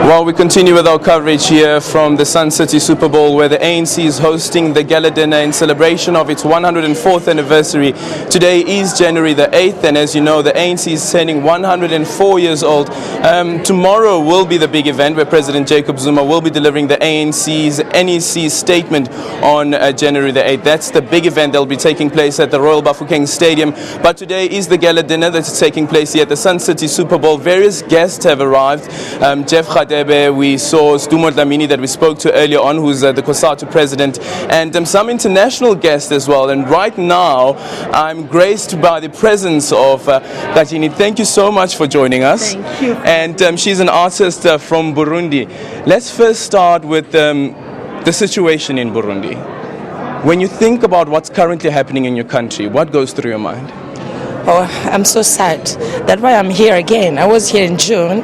Well, we continue with our coverage here from the Sun City Super Bowl, where the ANC is hosting the gala dinner in celebration of its 104th anniversary. Today is January the 8th, and as you know, the ANC is turning 104 years old. Tomorrow will be the big event where President Jacob Zuma will be delivering the ANC's NEC statement on January the 8th. That's the big event that will be taking place at the Royal Bafokeng Stadium. But today is the gala dinner that's taking place here at the Sun City Super Bowl. Various guests have arrived. Jeff Khadja, we saw Stumo Dlamini that we spoke to earlier on, who's the COSATU president, and some international guests as well. And right now, I'm graced by the presence of Khadja Nin. Thank you so much for joining us. Thank you. And she's an artist from Burundi. Let's first start with the situation in Burundi. When you think about what's currently happening in your country, what goes through your mind? Oh, I'm so sad. That's why I'm here again. I was here in June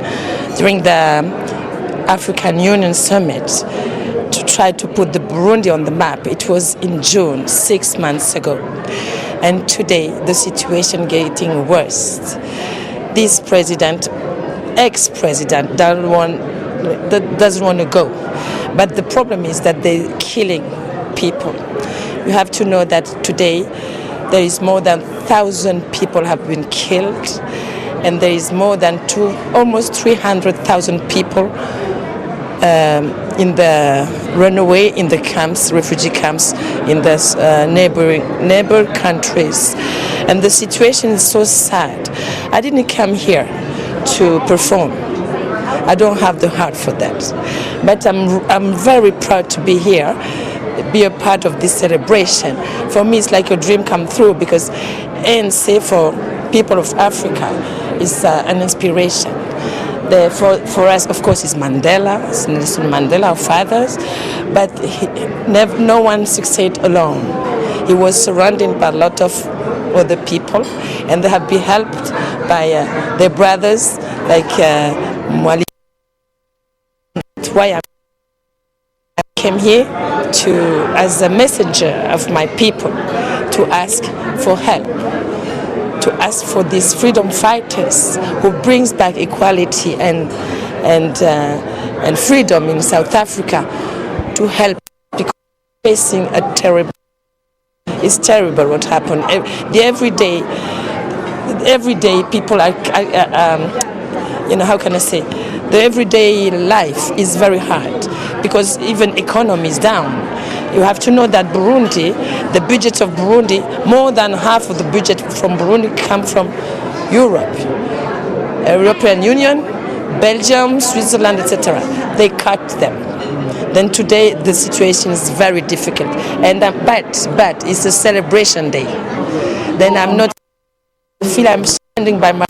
during the African Union Summit to try to put the Burundi on the map. It was in June, 6 months ago. And today, the situation getting worse. This president, ex-president, doesn't want to go. But the problem is that they're killing people. You have to know that today, there is more than 1,000 people have been killed, and there is more than almost 300,000 people in the runaway, in the camps, refugee camps, in the neighbor countries. And the situation is so sad. I didn't come here to perform. I don't have the heart for that. But I'm very proud to be here, be a part of this celebration. For me, it's like a dream come true, because ANC for people of Africa is an inspiration. For us, of course, is Mandela, it's Nelson Mandela, our fathers, but no one succeeded alone. He was surrounded by a lot of other people, and they have been helped by their brothers, like Mwali. That's why I came here as a messenger of my people, to ask for help, to ask for these freedom fighters who brings back equality and freedom in South Africa, to help, because facing a terrible. It's terrible what happened. Every day people are, how can I say? The everyday life is very hard, because even economy is down. You have to know that Burundi, the budget of Burundi, more than half of the budget from Burundi come from Europe, European Union, Belgium, Switzerland, etc. They cut them. Then today the situation is very difficult, and but it's a celebration day. Then I feel I'm standing by my.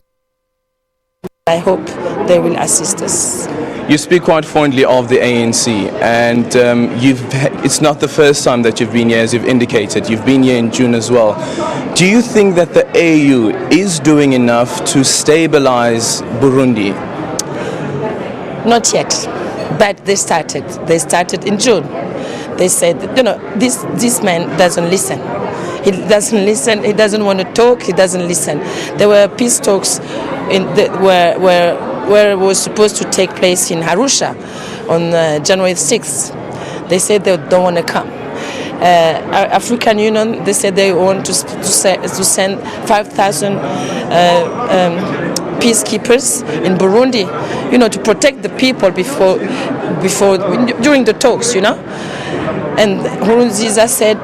I hope they will assist us. You speak quite fondly of the ANC, and it's not the first time that you've been here, as you've indicated. You've been here in June as well. Do you think that the AU is doing enough to stabilize Burundi? Not yet, but they started. They started in June. They said, this man doesn't listen. He doesn't listen. He doesn't want to talk. He doesn't listen. There were peace talks where it was supposed to take place in Arusha on January 6th. They said they don't want to come. African Union, they said they want to send 5,000 peacekeepers in Burundi, to protect the people before during the talks, And Nkurunziza said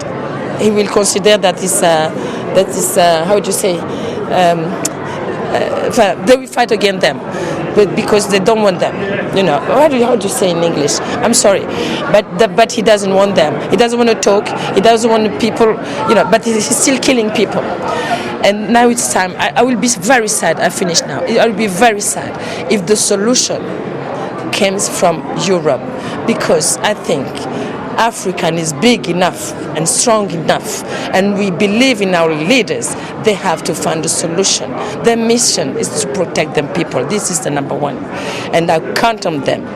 he will consider that is how would you say? They will fight against them, but because they don't want them, How do you say in English? I'm sorry, but he doesn't want them. He doesn't want to talk. He doesn't want people, But he's still killing people. And now it's time. I will be very sad. I finish now. I will be very sad if the solution comes from Europe, because I think Africa is big enough and strong enough, and we believe in our leaders. They have to find a solution. Their mission is to protect them people. This is the number one, and I count on them.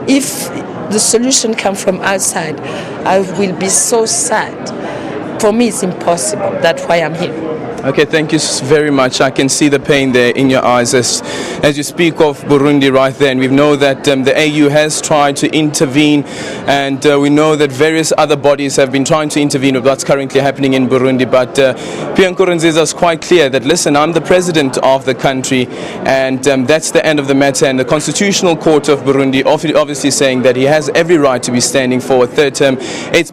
If the solution comes from outside, I will be so sad. for me it's impossible. That's why I'm here. Okay, thank you very much. I can see the pain there in your eyes as you speak of Burundi right there. And we know that the AU has tried to intervene, and we know that various other bodies have been trying to intervene with what's currently happening in Burundi. But Pierre Nkurunziza is quite clear that, listen, I'm the president of the country, and that's the end of the matter. And the Constitutional Court of Burundi obviously saying that he has every right to be standing for a third term. It's